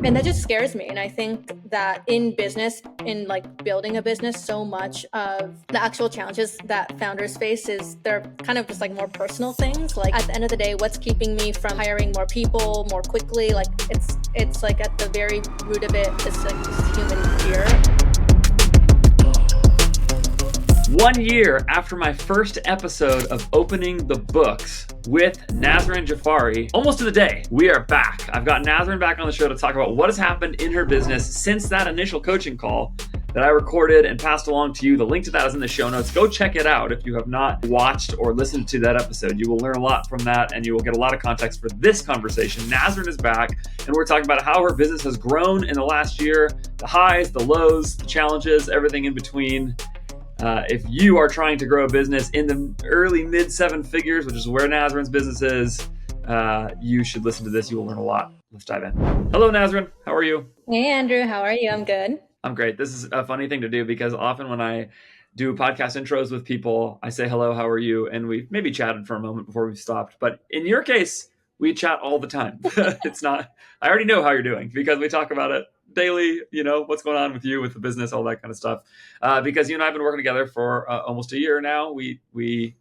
And that just scares me. And I think that in business, in like building a business, so much of the actual challenges that founders face is they're kind of just like more personal things. Like at the end of the day, what's keeping me from hiring more people more quickly? Like it's like at the very root of it, it's like just human fear. 1 year after my first episode of Opening the Books with Nasrin Jafari, almost to the day, we are back. I've got Nasrin back on the show to talk about what has happened in her business since that initial coaching call that I recorded and passed along to you. The link to that is in the show notes. Go check it out if you have not watched or listened to that episode. You will learn a lot from that, and you will get a lot of context for this conversation. Nasrin is back, and we're talking about how her business has grown in the last year, the highs, the lows, the challenges, everything in between. If you are trying to grow a business in the early mid seven figures, which is where Nasrin's business is, you should listen to this. You will learn a lot. Let's dive in. Hello, Nasrin. How are you? Hey, Andrew. How are you? I'm good. I'm great. This is a funny thing to do because often when I do podcast intros with people, I say, hello, how are you? And we maybe chatted for a moment before we stopped. But in your case, we chat all the time. It's not, I already know how you're doing because we talk about it daily, what's going on with you, with the business, all that kind of stuff. Because you and I have been working together for almost a year now. We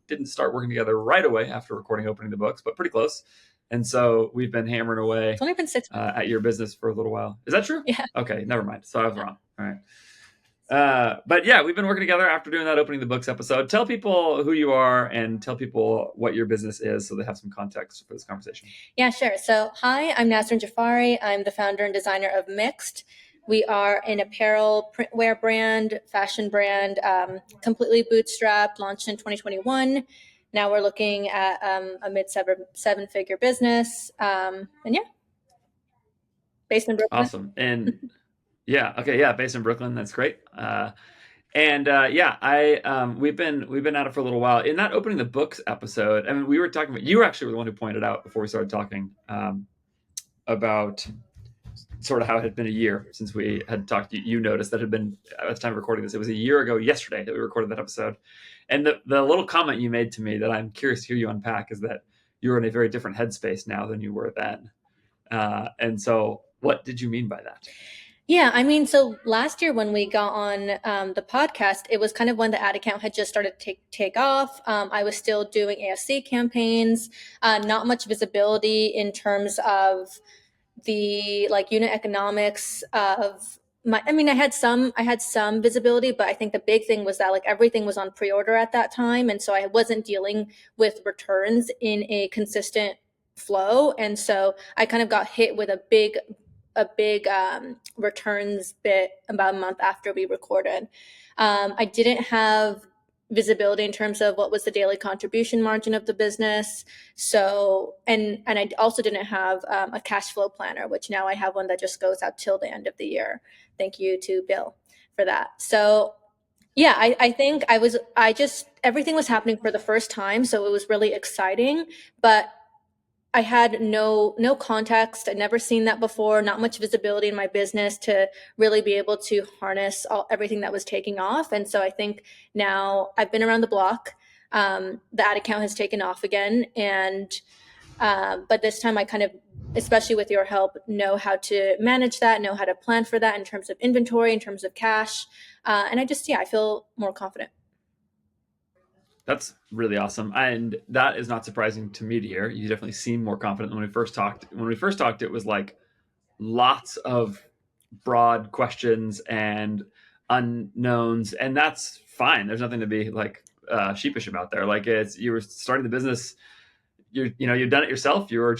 didn't start working together right away after recording Opening the Books, but pretty close. And so we've been hammering away. It's only been 6 months. At your business for a little while. Is that true? Yeah. Okay, never mind. So I was wrong. All right. But yeah, we've been working together after doing that Opening the Books episode. Tell people who you are and tell people what your business is so they have some context for this conversation. Yeah, sure. So hi, I'm Nasrin Jafari. I'm the founder and designer of Mixed. We are an apparel printwear brand, fashion brand, completely bootstrapped, launched in 2021. Now we're looking at a mid seven-figure business. And yeah, based in Brooklyn. Awesome. And yeah, okay, yeah, based in Brooklyn. That's great. We've been at it for a little while. In that Opening the Books episode, I mean, we were talking about, you actually were the one who pointed out before we started talking about sort of how it had been a year since we had talked. You noticed that it had been, at the time of recording this, it was a year ago yesterday that we recorded that episode. And the little comment you made to me that I'm curious to hear you unpack is that you're in a very different headspace now than you were then. And so what did you mean by that? Yeah, I mean, so last year when we got on the podcast, it was kind of when the ad account had just started to take off. I was still doing ASC campaigns, not much visibility in terms of the like unit economics of my, I mean, I had some visibility, but I think the big thing was that like everything was on pre-order at that time. And so I wasn't dealing with returns in a consistent flow. And so I kind of got hit with a big returns bit about a month after we recorded. I didn't have visibility in terms of what was the daily contribution margin of the business. So, and I also didn't have a cash flow planner, which now I have one that just goes out till the end of the year. Thank you to Bill for that. So yeah, I think everything was happening for the first time. So it was really exciting, but I had no context. I'd never seen that before, not much visibility in my business to really be able to harness everything that was taking off. And so I think now I've been around the block. The ad account has taken off again. And but this time I kind of, especially with your help, know how to manage that, know how to plan for that in terms of inventory, in terms of cash. And I feel more confident. That's really awesome. And that is not surprising to me to hear. You definitely seem more confident than when we first talked. When we first talked, it was like lots of broad questions and unknowns, and that's fine. There's nothing to be like sheepish about there. Like you were starting the business, you've done it yourself. You had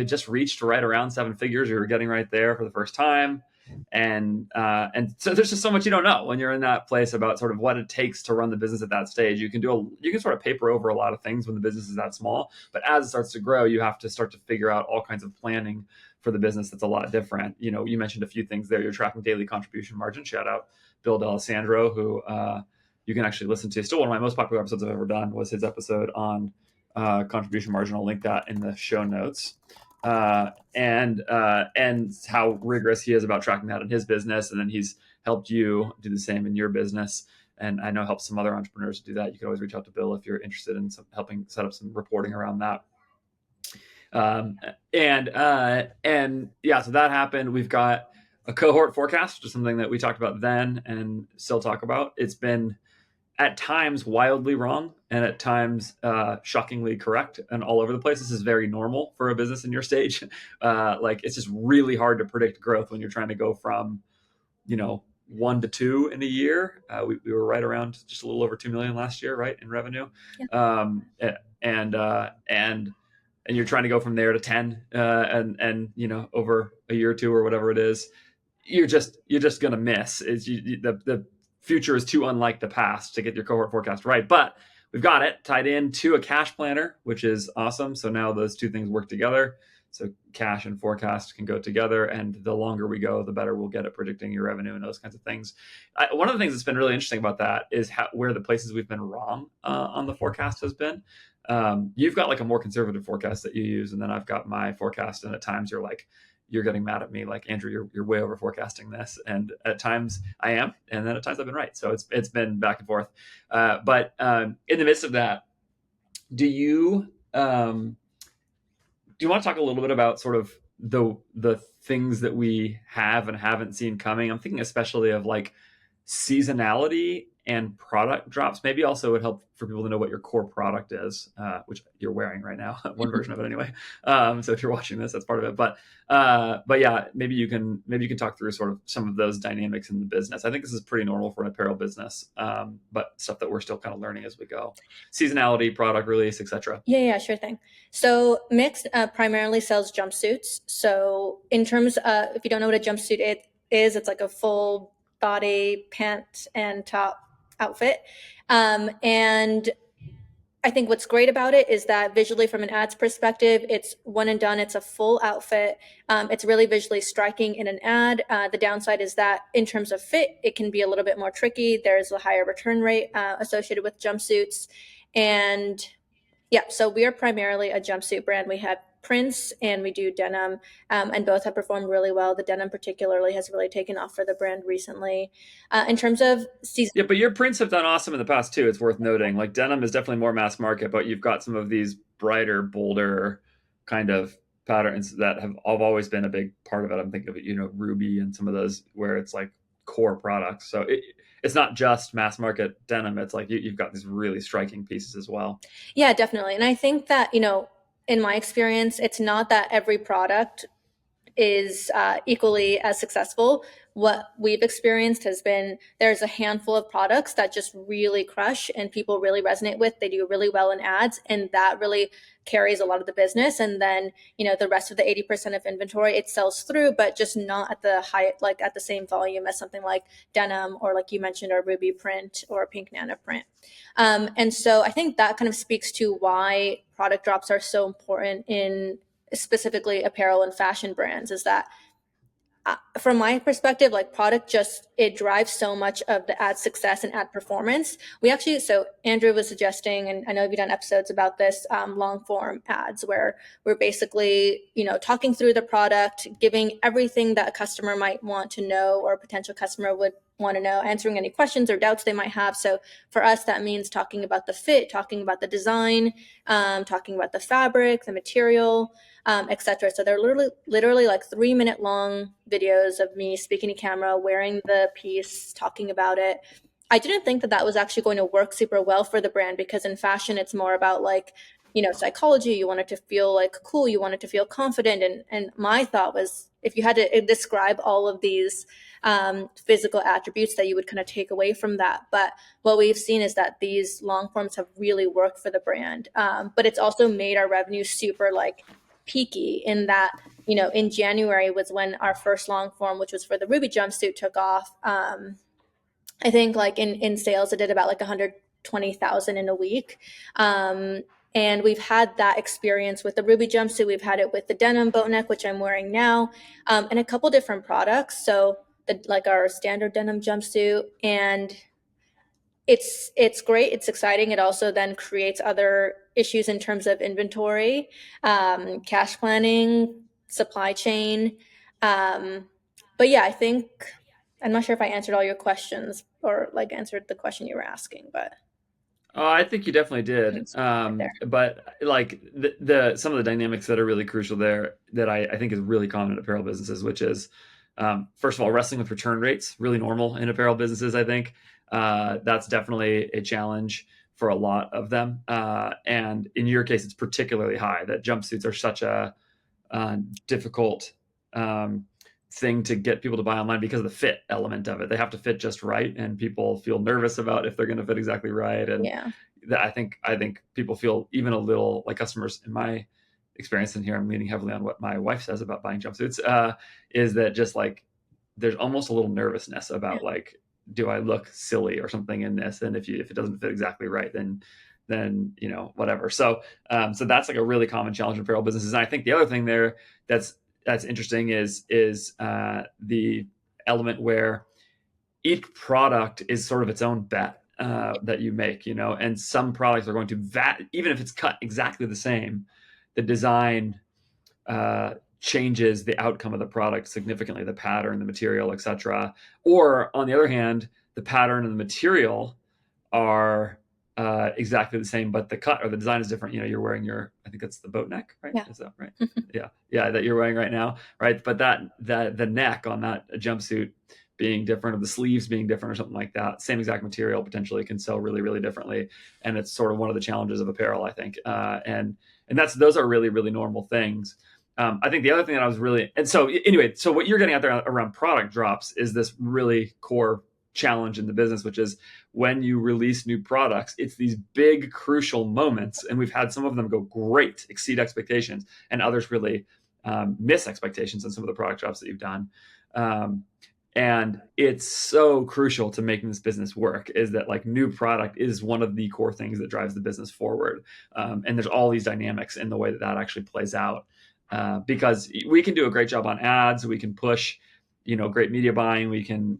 just reached right around seven figures. You were getting right there for the first time. And so there's just so much you don't know when you're in that place about sort of what it takes to run the business at that stage. You can sort of paper over a lot of things when the business is that small, but as it starts to grow, you have to start to figure out all kinds of planning for the business that's a lot different. You mentioned a few things there. You're tracking daily contribution margin. Shout out Bill D'Alessandro, who you can actually listen to. Still one of my most popular episodes I've ever done was his episode on contribution margin. I'll link that in the show notes. And how rigorous he is about tracking that in his business. And then he's helped you do the same in your business. And I know helps some other entrepreneurs do that. You can always reach out to Bill if you're interested in helping set up some reporting around that. Um, and yeah, so that happened. We've got a cohort forecast, which is something that we talked about then and still talk about. It's been at times wildly wrong and at times shockingly correct and all over the place. This is very normal for a business in your stage. Like it's just really hard to predict growth when you're trying to go from, 1 to 2 in a year. We were right around just a little over 2 million last year, right, in revenue. Yeah. Um, and you're trying to go from there to 10 and over a year or two or whatever it is, you're just gonna miss. The future is too unlike the past to get your cohort forecast right. But we've got it tied in to a cash planner, which is awesome. So now those two things work together. So cash and forecast can go together, and the longer we go, the better we'll get at predicting your revenue and those kinds of things. One of the things that's been really interesting about that is where the places we've been wrong on the forecast has been. You've got like a more conservative forecast that you use, and then I've got my forecast, and at times you're getting mad at me like, Andrew, you're way over forecasting this, and at times I am, and then at times I've been right. So it's been back and forth. But in the midst of that, do you want to talk a little bit about sort of the things that we have and haven't seen coming? I'm thinking especially of like seasonality and product drops. Maybe also it would help for people to know what your core product is, which you're wearing right now, one version of it anyway. So if you're watching this, that's part of it. But yeah, maybe you can talk through sort of some of those dynamics in the business. I think this is pretty normal for an apparel business, but stuff that we're still kind of learning as we go. Seasonality, product release, etc. Yeah, sure thing. So Mixed primarily sells jumpsuits. So in terms of, if you don't know what a jumpsuit is, it's like a full body pant and top outfit. And I think what's great about it is that visually from an ads perspective, it's one and done. It's a full outfit. It's really visually striking in an ad. The downside is that in terms of fit, it can be a little bit more tricky. There's a higher return rate associated with jumpsuits. And yeah, so we are primarily a jumpsuit brand. We have prints and we do denim, and both have performed really well. The denim particularly has really taken off for the brand recently. In terms of season, Yeah, but your prints have done awesome in the past too. It's worth noting. Like denim is definitely more mass market, but you've got some of these brighter, bolder kind of patterns that have always been a big part of it. I'm thinking of it, Ruby and some of those where it's like core products. So it's not just mass market denim. It's like you've got these really striking pieces as well. yeah, definitely. And I think that, in my experience, it's not that every product is equally as successful. What we've experienced has been there's a handful of products that just really crush and people really resonate with. They do really well in ads, and that really carries a lot of the business. And then, the rest of the 80% of inventory, it sells through, but just not at the high, like at the same volume as something like denim or, like you mentioned, our Ruby print or pink nano print. And so I think that kind of speaks to why product drops are so important in specifically apparel and fashion brands, is that from my perspective, like product it drives so much of the ad success and ad performance. So Andrew was suggesting, and I know we've done episodes about this, long form ads where we're basically, talking through the product, giving everything that a customer might want to know or a potential customer would want to know, answering any questions or doubts they might have. So for us, that means talking about the fit, talking about the design, talking about the fabric, the material, etc. So they're literally like 3-minute long videos of me speaking to camera, wearing the piece, talking about it. I didn't think that was actually going to work super well for the brand, because in fashion, it's more about like, psychology. You want it to feel like cool. You want it to feel confident. And my thought was, if you had to describe all of these physical attributes, that you would kind of take away from that. But what we've seen is that these long forms have really worked for the brand. But it's also made our revenue super like peaky, in that, in January was when our first long form, which was for the Ruby jumpsuit, took off. I think like in sales, it did about like 120,000 in a week. And we've had that experience with the Ruby jumpsuit. We've had it with the denim boat neck, which I'm wearing now, and a couple different products. So like our standard denim jumpsuit, and it's great. It's exciting. It also then creates other issues in terms of inventory, cash planning, supply chain. But yeah, I think, I'm not sure if I answered all your questions or like answered the question you were asking, but. Oh, I think you definitely did. Right there. But like the some of the dynamics that are really crucial there that I think is really common in apparel businesses, which is first of all, wrestling with return rates, really normal in apparel businesses, I think. That's definitely a challenge for a lot of them. And in your case, it's particularly high that jumpsuits are such a difficult um, thing to get people to buy online because of the fit element of it. They have to fit just right, and people feel nervous about if they're going to fit exactly right. And Yeah. I think people feel even a little like customers in my experience, and here I'm leaning heavily on what my wife says about buying jumpsuits, is that just like there's almost a little nervousness Yeah. about like, do I look silly or something in this? And if it doesn't fit exactly right, then whatever. So that's like a really common challenge in apparel businesses. And I think the other thing there that's interesting is the element where each product is sort of its own bet that you make, and some products are going to even if it's cut exactly the same, the design changes the outcome of the product significantly, the pattern, the material, etc. Or on the other hand, the pattern and the material are exactly the same, but the cut or the design is different. You're wearing I think that's the boat neck, right? Yeah. Is that right? Yeah, that you're wearing right now, right? But that the neck on that jumpsuit being different, or the sleeves being different, or something like that, same exact material potentially can sell really, really differently, and it's sort of one of the challenges of apparel, I think. And those are really, really normal things. I think the other thing that I was really, and so anyway, so what you're getting out there around product drops is this really core challenge in the business, which is when you release new products, it's these big crucial moments, and we've had some of them go great, exceed expectations, and others really miss expectations in some of the product drops that you've done. And it's so crucial to making this business work, is that like new product is one of the core things that drives the business forward. And there's all these dynamics in the way that actually plays out, because we can do a great job on ads, we can push great media buying, we can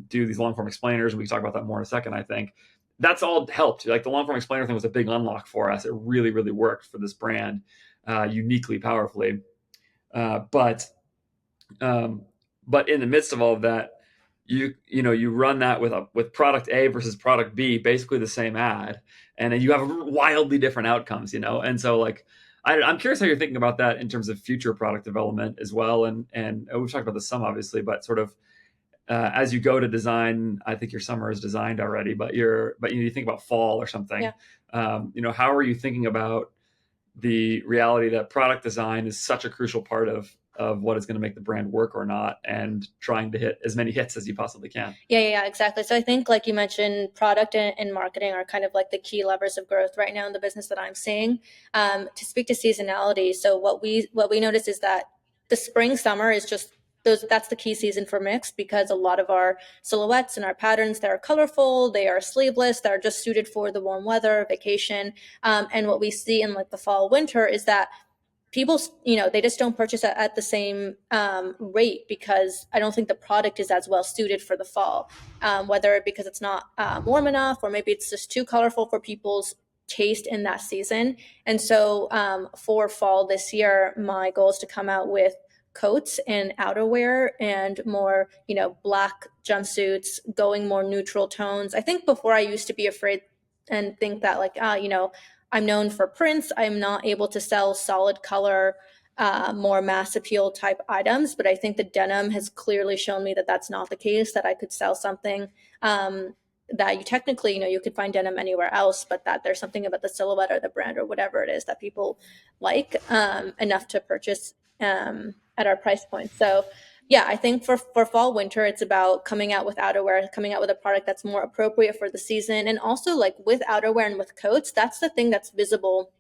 do these long form explainers, we can talk about that more in a second. I think that's all helped. Like the long form explainer thing was a big unlock for us. It really, really worked for this brand uniquely powerfully. But in the midst of all of that, you run that with product A versus product B, basically the same ad, and then you have wildly different outcomes. And so like I'm curious how you're thinking about that in terms of future product development as well. And we've talked about this some, obviously, but sort of as you go to design, I think your summer is designed already, but you think about fall or something. Yeah. How are you thinking about the reality that product design is such a crucial part of what is going to make the brand work or not, and trying to hit as many hits as you possibly can? Yeah, exactly. So I think, like you mentioned, product and marketing are kind of like the key levers of growth right now in the business that I'm seeing. To speak to seasonality, so what we notice is that the spring summer is just that's the key season for mix, because a lot of our silhouettes and our patterns, they're colorful, they are sleeveless, they're just suited for the warm weather, vacation. And what we see in like the fall, winter is that people, they just don't purchase at the same rate, because I don't think the product is as well suited for the fall, whether because it's not warm enough, or maybe it's just too colorful for people's taste in that season. And so for fall this year, my goal is to come out with coats and outerwear and more, black jumpsuits, going more neutral tones. I think before I used to be afraid and think that like, I'm known for prints, I'm not able to sell solid color, more mass appeal type items. But I think the denim has clearly shown me that that's not the case, that I could sell something that you technically, you could find denim anywhere else, but that there's something about the silhouette or the brand or whatever it is that people like enough to purchase at our price point. So yeah, I think for fall, winter, it's about coming out with outerwear, coming out with a product that's more appropriate for the season. And also like with outerwear and with coats, that's the thing that's visible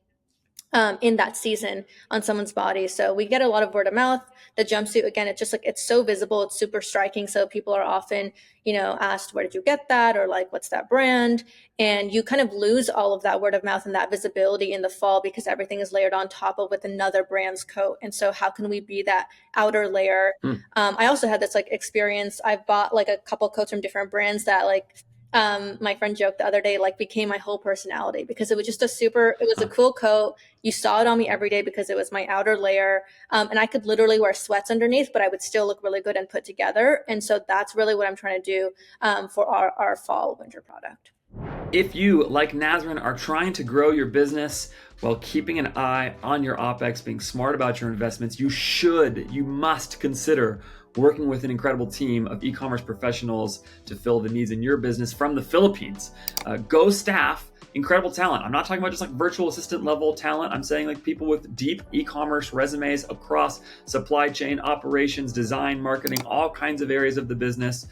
in that season on someone's body. So we get a lot of word of mouth. The jumpsuit, again, it's just like, it's so visible, it's super striking. So people are often, asked, where did you get that? Or like, what's that brand? And you kind of lose all of that word of mouth and that visibility in the fall, because everything is layered on top of with another brand's coat. And so how can we be that outer layer? I also had this like experience. I've bought like a couple coats from different brands that like, my friend joked the other day, like became my whole personality, because it was just it was a cool coat. You saw it on me every day because it was my outer layer. And I could literally wear sweats underneath, but I would still look really good and put together. And so that's really what I'm trying to do for our fall winter product. If you, like Nasrin, are trying to grow your business while keeping an eye on your OpEx, being smart about your investments, you must consider working with an incredible team of e-commerce professionals to fill the needs in your business from the Philippines. Go staff incredible talent. I'm not talking about just like virtual assistant level talent. I'm saying like people with deep e-commerce resumes across supply chain, operations, design, marketing, all kinds of areas of the business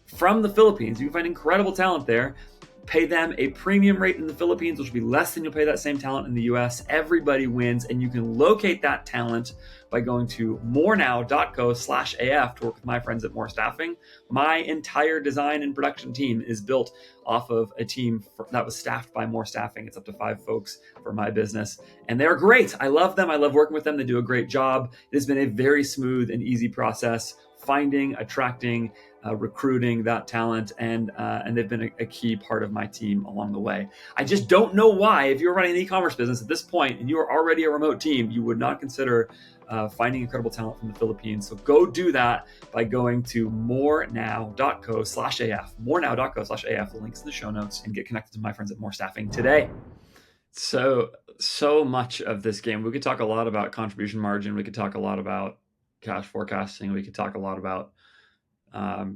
from the Philippines. You can find incredible talent there. Pay them a premium rate in the Philippines, which will be less than you'll pay that same talent in the US. Everybody wins, and you can locate that talent by going to morenow.co/AF to work with my friends at More Staffing. My entire design and production team is built off of a team that was staffed by More Staffing. It's up to 5 folks for my business, and they're great. I love them. I love working with them. They do a great job. It has been a very smooth and easy process finding, attracting, recruiting that talent, and they've been a key part of my team along the way. I just don't know why, if you're running an e-commerce business at this point and you are already a remote team, you would not consider finding incredible talent from the Philippines. So go do that by going to morenow.co/AF, morenow.co/AF. The link's in the show notes, and get connected to my friends at More Staffing today. So much of this game, we could talk a lot about contribution margin. We could talk a lot about cash forecasting. We could talk a lot about Bidcaps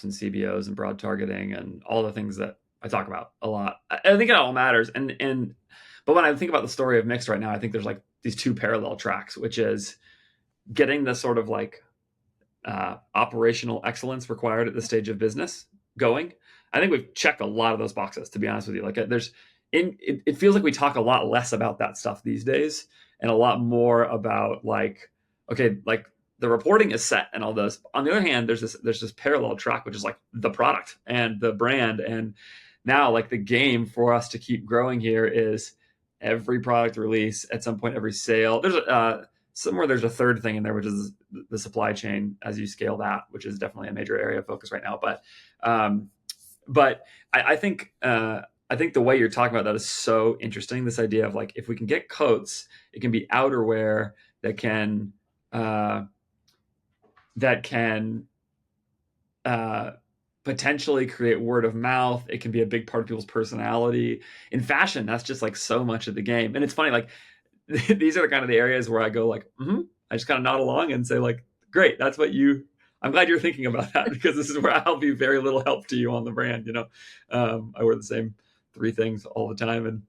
and CBOs and broad targeting and all the things that I talk about a lot. I think it all matters. But when I think about the story of Mixed right now, I think there's like these 2 parallel tracks, which is getting the sort of like operational excellence required at this stage of business going. I think we've checked a lot of those boxes, to be honest with you. Like it feels like we talk a lot less about that stuff these days, and a lot more about like, okay, like the reporting is set and all this. On the other hand, there's this parallel track, which is like the product and the brand. And now like the game for us to keep growing here is every product release, at some point, every sale. There's somewhere there's a third thing in there, which is the supply chain as you scale that, which is definitely a major area of focus right now. But I think the way you're talking about that is so interesting. This idea of like, if we can get coats, it can be outerwear that can potentially create word of mouth. It can be a big part of people's personality. In fashion, that's just like so much of the game. And it's funny, like these are the kind of the areas where I go like, I just kind of nod along and say like, great, that's what I'm glad you're thinking about that, because this is where I'll be very little help to you on the brand. I wear the same 3 things all the time, and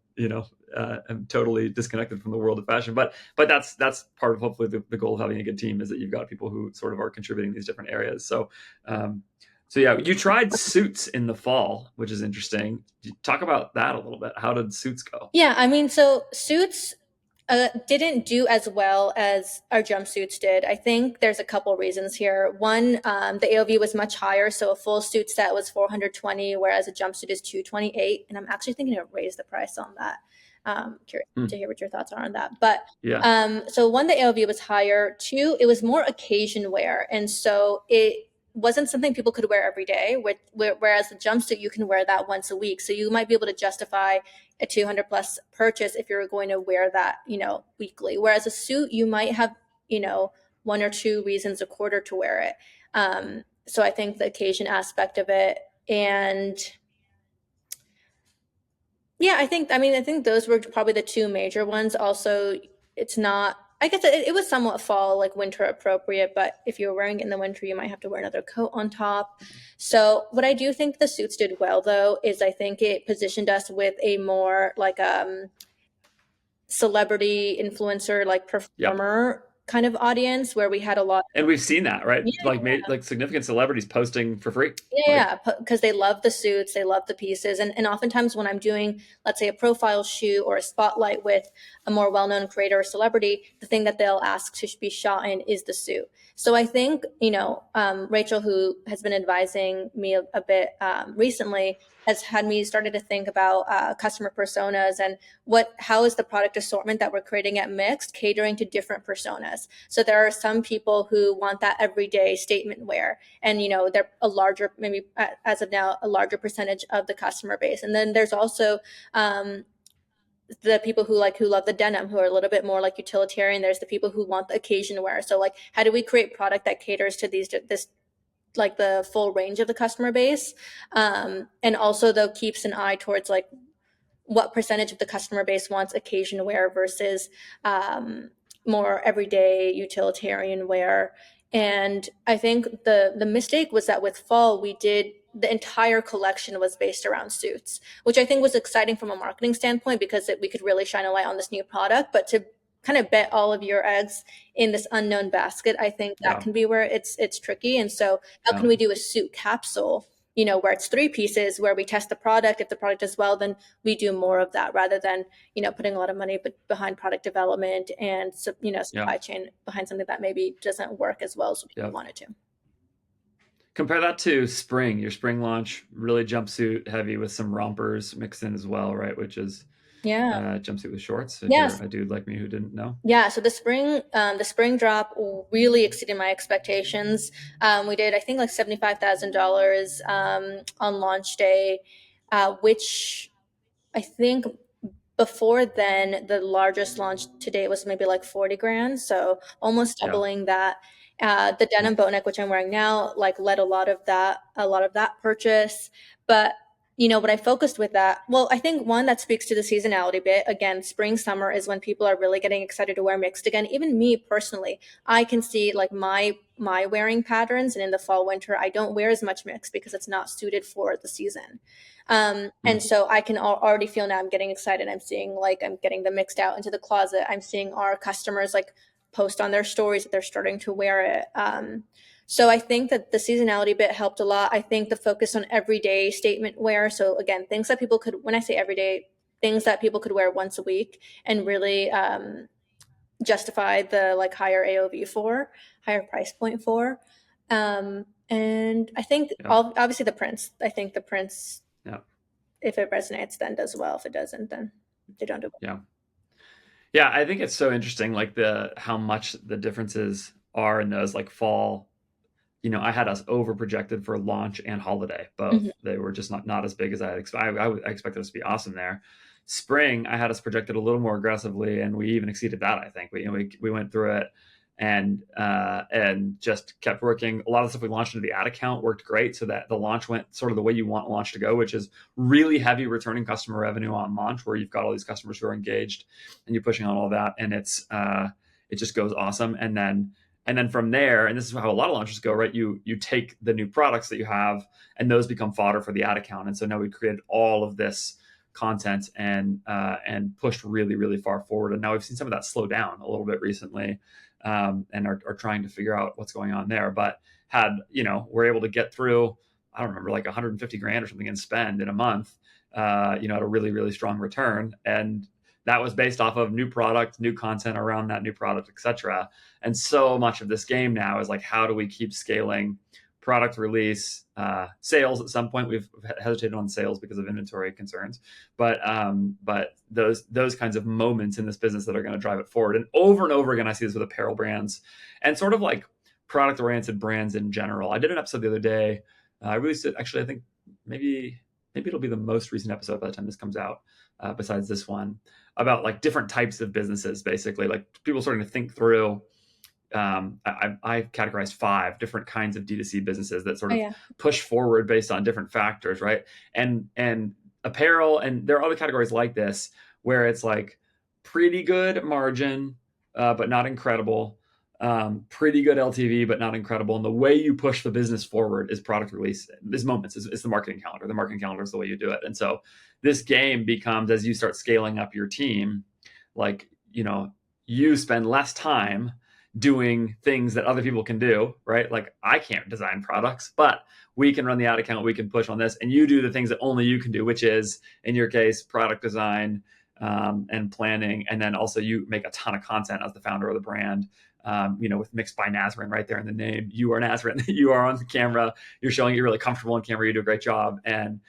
I'm totally disconnected from the world of fashion. But that's part of hopefully the goal of having a good team, is that you've got people who sort of are contributing these different areas. So yeah, you tried suits in the fall, which is interesting. Talk about that a little bit. How did suits go? Yeah, I mean, so suits didn't do as well as our jumpsuits did. I think there's a couple reasons here. One, the AOV was much higher, so a full suit set was $420, whereas a jumpsuit is $228. And I'm actually thinking to raise the price on that. Curious to hear what your thoughts are on that. But yeah. So 1, the AOV was higher. 2, it was more occasion wear, and so it wasn't something people could wear every day, whereas the jumpsuit, you can wear that once a week. So you might be able to justify a 200 plus purchase if you're going to wear that, weekly. Whereas a suit, you might have, 1 or 2 reasons a quarter to wear it. So I think the occasion aspect of it, and yeah, I think those were probably the 2 major ones. Also, it's not, I guess it was somewhat fall, like winter appropriate, but if you're wearing it in the winter, you might have to wear another coat on top. So what I do think the suits did well, though, is I think it positioned us with a more like celebrity influencer, like performer kind of audience, where we had a lot. And we've seen that, right? Yeah, like significant celebrities posting for free. Yeah, because they love the suits, they love the pieces. And oftentimes when I'm doing, let's say, a profile shoot or a spotlight with a more well-known creator or celebrity, the thing that they'll ask to be shot in is the suit. So I think, Rachel, who has been advising me a bit recently, has had me started to think about customer personas and how is the product assortment that we're creating at Mixed catering to different personas. So there are some people who want that everyday statement wear, and they're a larger, maybe as of now, a larger percentage of the customer base. And then there's also the people who love the denim, who are a little bit more like utilitarian. There's the people who want the occasion wear. So like, how do we create product that caters to this like the full range of the customer base. And also though keeps an eye towards like what percentage of the customer base wants occasion wear versus more everyday utilitarian wear. And I think the mistake was that with fall, the entire collection was based around suits, which I think was exciting from a marketing standpoint because we could really shine a light on this new product. But to kind of bet all of your eggs in this unknown basket, I think that Yeah. can be where it's tricky. And so how can we do a suit capsule, where it's 3 pieces, where we test the product? If the product does well, then we do more of that rather than, putting a lot of money behind product development and, Yeah. supply chain behind something that maybe doesn't work as well as we Yep. want it to. Compare that to spring. Your spring launch, really jumpsuit heavy with some rompers mixed in as well, right? Which is Yeah. jumpsuit with shorts. If Yes. you're a dude like me who didn't know. Yeah, so the spring drop really exceeded my expectations. We did, I think, like $75,000 on launch day, which I think before then the largest launch to date was maybe like 40 grand, so almost Yeah. doubling that. The denim boat neck, which I'm wearing now, like led a lot of that purchase. But what I focused with that, well, I think one that speaks to the seasonality bit. Again, spring, summer is when people are really getting excited to wear mixed again. Even me personally, I can see like my wearing patterns, and in the fall, winter, I don't wear as much mixed because it's not suited for the season. And so I can already feel now I'm getting excited. I'm getting them mixed out into the closet. I'm seeing our customers like post on their stories that they're starting to wear it. So I think that the seasonality bit helped a lot. I think the focus on everyday statement wear. So again, things that people could, when I say everyday, things that people could wear once a week and really justify the like higher AOV for, higher price point for. And I think obviously the prints. I think the prints, if it resonates, then does well. If it doesn't, then they don't do well. Yeah, I think it's so interesting, like how much the differences are in those like fall. I had us over projected for launch and holiday, both. They were just not as big as I had expected. I expected us to be awesome there. Spring, I had us projected a little more aggressively, and we even exceeded that. I think we went through it and just kept working. A lot of the stuff we launched into the ad account worked great, so that the launch went sort of the way you want launch to go, which is really heavy returning customer revenue on launch, where you've got all these customers who are engaged and you're pushing on all that, and it just goes awesome. And then from there, and this is how a lot of launches go, right? You take the new products that you have, and those become fodder for the ad account. And so now we created all of this content and pushed really, really far forward. And now we've seen some of that slow down a little bit recently, and are trying to figure out what's going on there. But we're able to get through, I don't remember, like 150 grand or something in spend in a month, at a really, really strong return. And that was based off of new product, new content around that new product, etc. And so much of this game now is like, how do we keep scaling product release, sales? At some point, we've hesitated on sales because of inventory concerns, but those kinds of moments in this business that are going to drive it forward. And over again, I see this with apparel brands and sort of like product-oriented brands in general. I did an episode the other day. I released it, actually, I think maybe it'll be the most recent episode by the time this comes out, besides this one, about like different types of businesses, basically, like people starting to think through. I've categorized 5 different kinds of D2C businesses that sort of push forward based on different factors, right? And apparel, and there are other categories like this where it's like pretty good margin, but not incredible. Pretty good LTV, but not incredible. And the way you push the business forward is product release. Is moments. Is the marketing calendar. The marketing calendar is the way you do it. And so this game becomes, as you start scaling up your team, like you spend less time doing things that other people can do, right? Like I can't design products, but we can run the ad account, we can push on this, and you do the things that only you can do, which is, in your case, product design and planning. And then also you make a ton of content as the founder of the brand, with Mixed by Nasrin right there in the name. You are Nasrin. You are on the camera. You're showing you're really comfortable on camera. You do a great job. And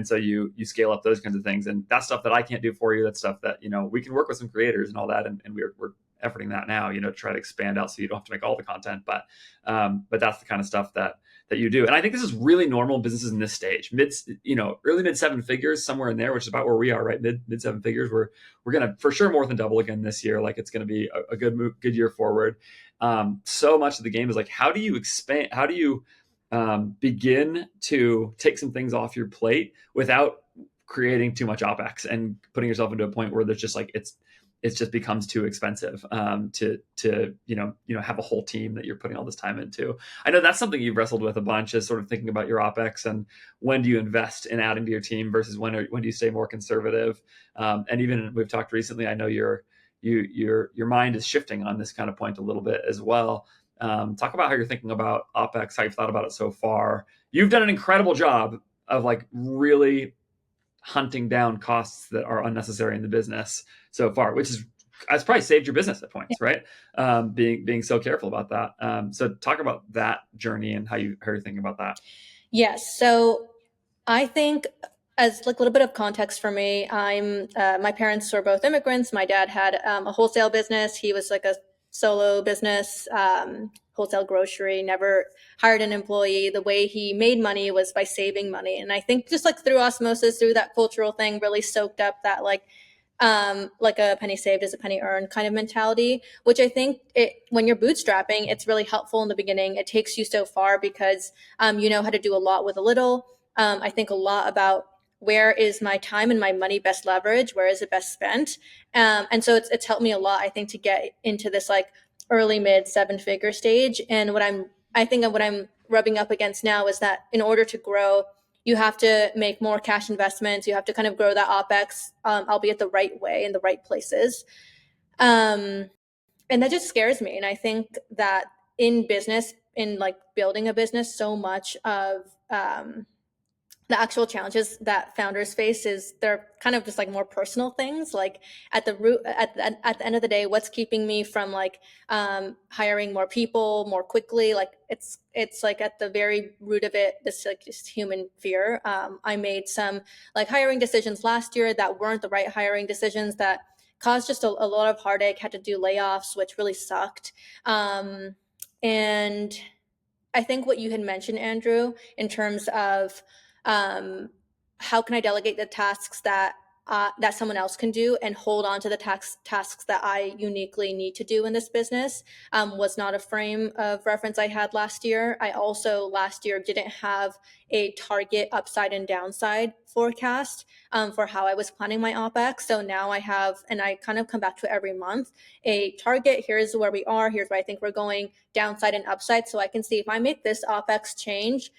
so you scale up those kinds of things. And that's stuff that I can't do for you. That's stuff that, we can work with some creators and all that. And we're efforting that now, to try to expand out so you don't have to make all the content. But that's the kind of stuff that you do. And I think this is really normal in businesses in this stage, early mid 7 figures, somewhere in there, which is about where we are, right? Mid 7 figures. We're going to for sure more than double again this year. Like it's going to be a good year forward. So much of the game is like, how do you expand? How do you begin to take some things off your plate without creating too much OpEx and putting yourself into a point where there's just like it just becomes too expensive to have a whole team that you're putting all this time into. I know that's something you've wrestled with a bunch, is sort of thinking about your OpEx and when do you invest in adding to your team versus when do you stay more conservative. And even we've talked recently, I know your mind is shifting on this kind of point a little bit as well. Talk about how you're thinking about OpEx, how you've thought about it so far. You've done an incredible job of like really hunting down costs that are unnecessary in the business so far, which is has probably saved your business at points, right? Being so careful about that. So talk about that journey and how you're thinking about that. Yes. So I think, as like a little bit of context for me, my parents were both immigrants. My dad had a wholesale business. He was like a solo business, wholesale grocery, never hired an employee. The way he made money was by saving money. And I think just like through osmosis, through that cultural thing, really soaked up that like a penny saved is a penny earned kind of mentality, which I think when you're bootstrapping, it's really helpful in the beginning. It takes you so far because you know how to do a lot with a little. I think a lot about where is my time and my money best leverage, where is it best spent, and so it's helped me a lot, I think, to get into this like early mid 7-figure stage. And what I'm rubbing up against now is that in order to grow, you have to make more cash investments. You have to kind of grow that OpEx, albeit the right way in the right places. And that just scares me. And I think that in business, in like building a business, so much of the actual challenges that founders face is they're kind of just like more personal things. Like at the root, at the end of the day, what's keeping me from like hiring more people more quickly? Like it's like at the very root of it, this like just human fear. I made some like hiring decisions last year that weren't the right hiring decisions, that caused just a lot of heartache. Had to do layoffs, which really sucked. And I think what you had mentioned, Andrew, in terms of how can I delegate the tasks that someone else can do and hold on to the tasks that I uniquely need to do in this business, was not a frame of reference I had last year. I also last year didn't have a target upside and downside forecast for how I was planning my OpEx. So now I have, and I kind of come back to it every month, a target. Here's where we are. Here's where I think we're going, downside and upside. So I can see if I make this OpEx change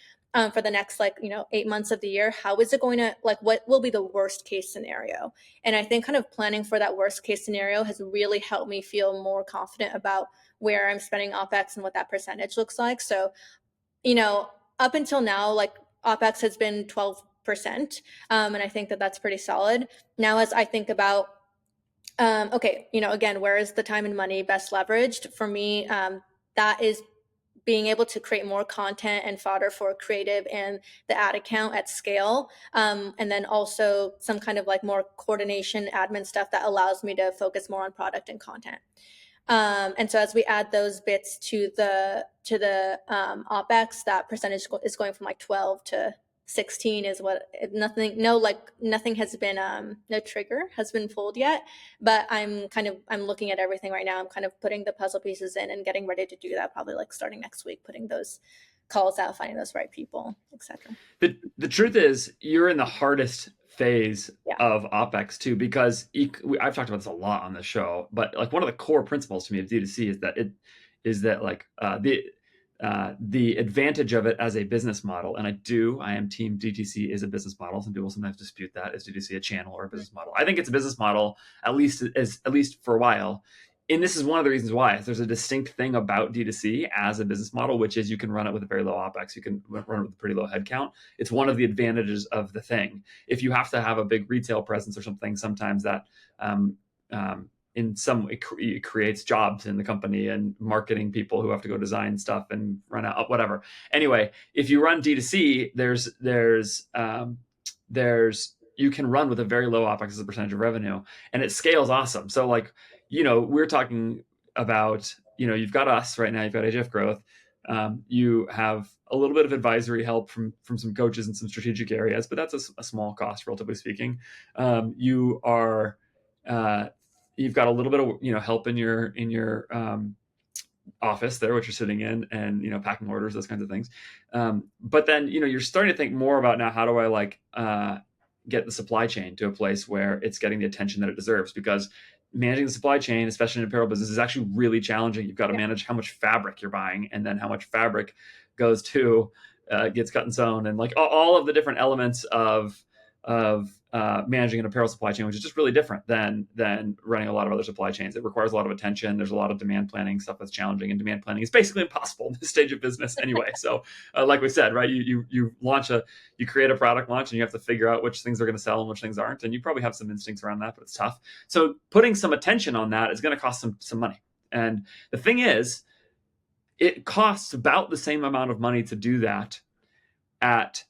for the next 8 months of the year, how is it going to, like, what will be the worst case scenario? And I think kind of planning for that worst case scenario has really helped me feel more confident about where I'm spending OpEx and what that percentage looks like. So, up until now, like OpEx has been 12%. And I think that that's pretty solid. Now, as I think about, okay, again, where is the time and money best leveraged? For me, that is being able to create more content and fodder for creative and the ad account at scale. And then also some kind of like more coordination admin stuff that allows me to focus more on product and content. And so as we add those bits to the OpEx, that percentage is going from like 12 to 16 is what nothing has been, no trigger has been pulled yet, but I'm looking at everything right now. I'm kind of putting the puzzle pieces in and getting ready to do that, probably like starting next week, putting those calls out, finding those right people, etc. The truth is you're in the hardest phase of OpEx too, because I've talked about this a lot on the show, but like one of the core principles to me of D2C is that like the advantage of it as a business model, and I am team DTC is a business model. Some people sometimes dispute that. Is DTC a channel or a business model? I think it's a business model, at least for a while. And this is one of the reasons why there's a distinct thing about D2C as a business model, which is you can run it with a very low OpEx. You can run it with a pretty low headcount. It's one of the advantages of the thing. If you have to have a big retail presence or something, sometimes that in some way it creates jobs in the company and marketing people who have to go design stuff and run out, whatever. Anyway, if you run D2C, you can run with a very low OpEx as a percentage of revenue, and it scales awesome. So like, we're talking about, you've got us right now, you've got AGF Growth. You have a little bit of advisory help from some coaches in some strategic areas, but that's a small cost, relatively speaking. You've got a little bit of, help in your office there, which you're sitting in, and packing orders, those kinds of things. But then you're starting to think more about, now how do I get the supply chain to a place where it's getting the attention that it deserves, because managing the supply chain, especially in apparel business, is actually really challenging. You've got to manage how much fabric you're buying, and then how much fabric goes to gets cut and sewn, and all of the different elements of managing an apparel supply chain, which is just really different than running a lot of other supply chains. It requires a lot of attention. There's a lot of demand planning stuff that's challenging, and demand planning is basically impossible in this stage of business anyway. So like we said, right, you create a product launch, and you have to figure out which things are going to sell and which things aren't, and you probably have some instincts around that, but it's tough. So putting some attention on that is going to cost some money. And the thing is, it costs about the same amount of money to do that at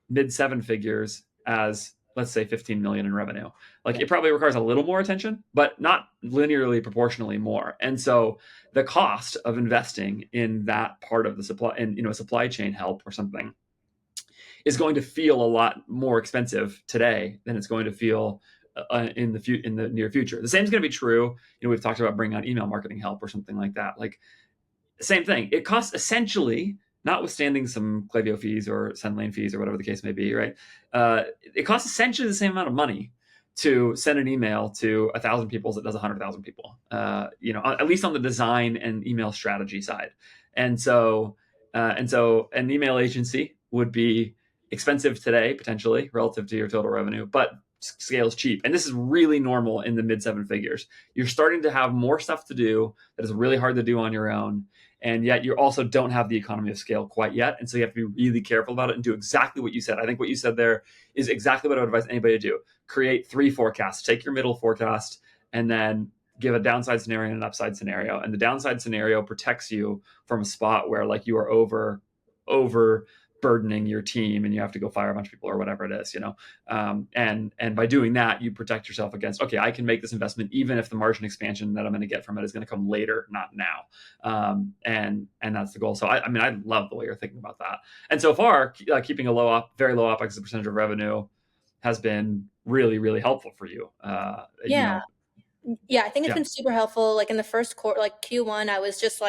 mid 7 figures as, let's say, 15 million in revenue. It probably requires a little more attention, but not linearly proportionally more. And so the cost of investing in that part of the supply, and supply chain help or something, is going to feel a lot more expensive today than it's going to feel in the near future. The same is going to be true. We've talked about bringing on email marketing help or something like that. Same thing. It costs essentially, notwithstanding some Klaviyo fees or send lane fees or whatever the case may be, right? It costs essentially the same amount of money to send an email to 1,000 people as it does 100,000 people, at least on the design and email strategy side. And so an email agency would be expensive today, potentially, relative to your total revenue, but scales cheap. And this is really normal in the mid 7 figures. You're starting to have more stuff to do that is really hard to do on your own. And yet you also don't have the economy of scale quite yet. And so you have to be really careful about it and do exactly what you said. I think what you said there is exactly what I would advise anybody to do. Create 3 forecasts. Take your middle forecast and then give a downside scenario and an upside scenario. And the downside scenario protects you from a spot where you are over burdening your team and you have to go fire a bunch of people or whatever it is, and by doing that, you protect yourself against, okay, I can make this investment even if the margin expansion that I'm going to get from it is going to come later, not now. And that's the goal. So I love the way you're thinking about that. And so far, keeping a very low OpEx as a percentage of revenue has been really, really helpful for you. Yeah, I think it's been super helpful. In the first quarter, Q1, I was just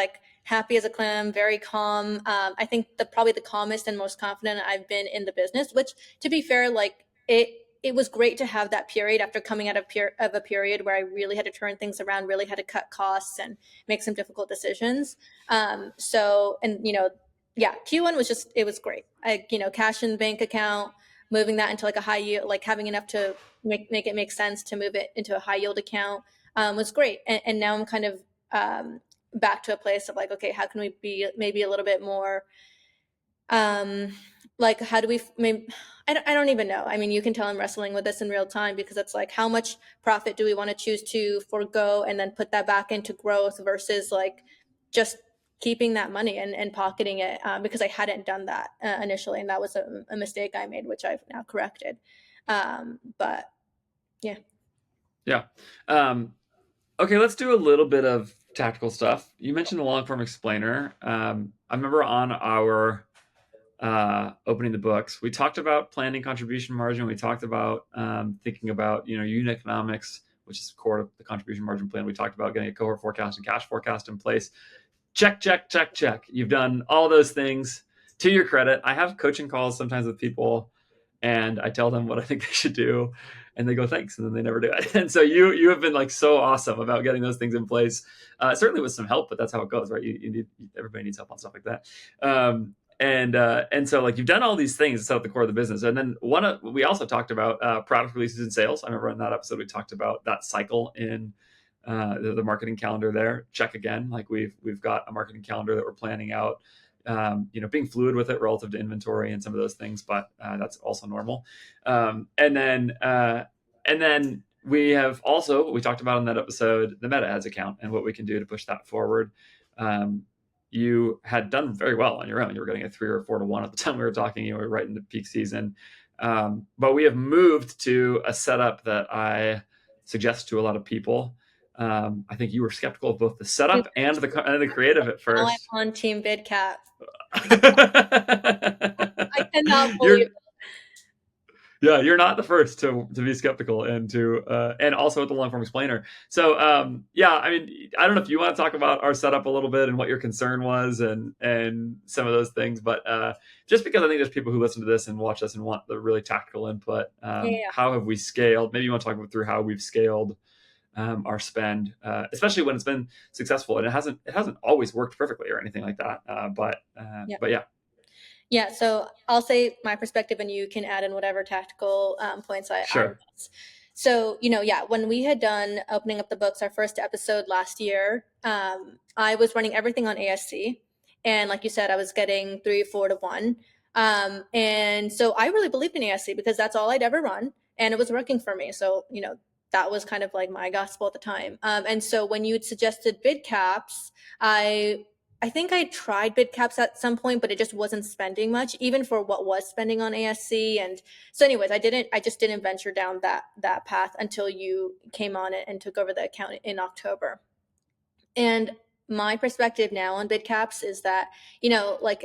happy as a clam, very calm. I think probably the calmest and most confident I've been in the business, which, to be fair, it was great to have that period after coming out of a period where I really had to turn things around, really had to cut costs and make some difficult decisions. Q1 was it was great. Cash in the bank account, moving that into a high yield, having enough to make it make sense to move it into a high yield account was great. And now I'm kind of back to a place of okay, how can we be maybe a little bit more how do we maybe, I don't even know. You can tell I'm wrestling with this in real time, because it's how much profit do we want to choose to forego and then put that back into growth versus just keeping that money and pocketing it, because I hadn't done that initially, and that was a mistake I made, which I've now corrected. But yeah. Okay, let's do a little bit of tactical stuff. You mentioned the long form explainer. I remember on our opening the books, we talked about planning contribution margin. We talked about thinking about unit economics, which is core to the contribution margin plan. We talked about getting a cohort forecast and cash forecast in place. Check. You've done all those things. To your credit, I have coaching calls sometimes with people, and I tell them what I think they should do, and they go, thanks, and then they never do it. And so you have been so awesome about getting those things in place, certainly with some help, but that's how it goes, right? Everybody needs help on stuff like that. And so you've done all these things to set up the core of the business. And then we also talked about product releases and sales. I remember in that episode we talked about that cycle in the marketing calendar there. Check again. We've got a marketing calendar that we're planning out, being fluid with it relative to inventory and some of those things, but that's also normal. And then we talked about in that episode, the meta ads account and what we can do to push that forward. You had done very well on your own. You were getting a 3 or 4 to 1 at the time we were talking. You were right in the peak season. But we have moved to a setup that I suggest to a lot of people. I think you were skeptical of both the setup and the creative at first. Now I'm on Team Bidcaps. I cannot believe it. Yeah, you're not the first to be skeptical and also with the long form explainer. So yeah, I mean, I don't know if you want to talk about our setup a little bit and what your concern was and some of those things, but just because I think there's people who listen to this and watch us and want the really tactical input. Yeah. How have we scaled? Maybe you want to talk through how we've scaled our spend, especially when it's been successful, and it hasn't always worked perfectly or anything like that. Yeah. But yeah, Yeah, so I'll say my perspective, and you can add in whatever tactical points I sure, miss. So, yeah, when we had done opening up the books, our first episode last year, I was running everything on ASC. And like you said, I was getting 3, 4 to 1. And so I really believed in ASC because that's all I'd ever run. And it was working for me. So, that was kind of like my gospel at the time. And so when you had suggested Bidcaps, I think I tried Bidcaps at some point, but it just wasn't spending much, even for what was spending on ASC. And so, anyways, I just didn't venture down that path until you came on it and took over the account in October. And my perspective now on Bidcaps is that, like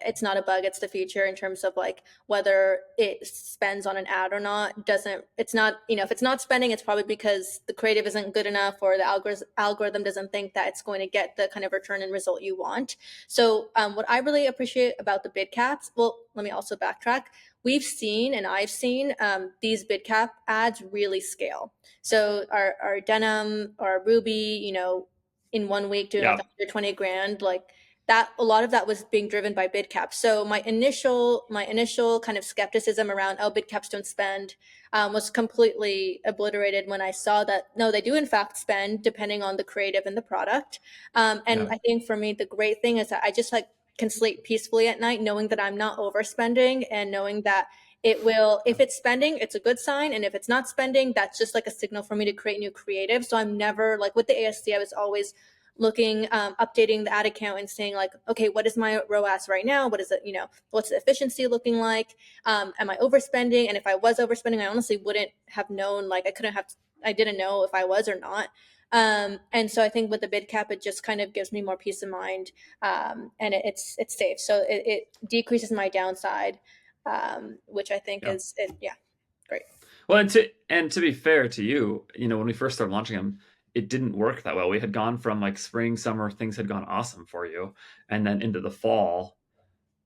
it's not a bug, it's the future in terms of like whether it spends on an ad or not. Doesn't It's not, if it's not spending, it's probably because the creative isn't good enough or the algorithm doesn't think that it's going to get the kind of return and result you want. So what I really appreciate about the bid caps, well, let me also backtrack. I've seen these bid cap ads really scale. So our denim, our Ruby, in 1 week doing like yeah, 120 grand, like that, a lot of that was being driven by bid caps. So my initial kind of skepticism around, oh, bid caps don't spend, was completely obliterated when I saw that no, they do in fact spend depending on the creative and the product. And yeah, I think for me the great thing is that I just like can sleep peacefully at night knowing that I'm not overspending and knowing that it will, if it's spending, it's a good sign, and if it's not spending, that's just like a signal for me to create new creative. So I'm never like, with the ASC, I was always looking, updating the ad account and saying like, okay, what is my ROAS right now? What is it, what's the efficiency looking like? Am I overspending? And if I was overspending, I honestly wouldn't have known, like I didn't know if I was or not. And so I think with the bid cap, it just kind of gives me more peace of mind, and it's safe. So it decreases my downside, which I think yeah. yeah, great. Well, and to be fair to you, when we first started launching them, it didn't work that well. We had gone from like spring, summer, things had gone awesome for you, and then into the fall.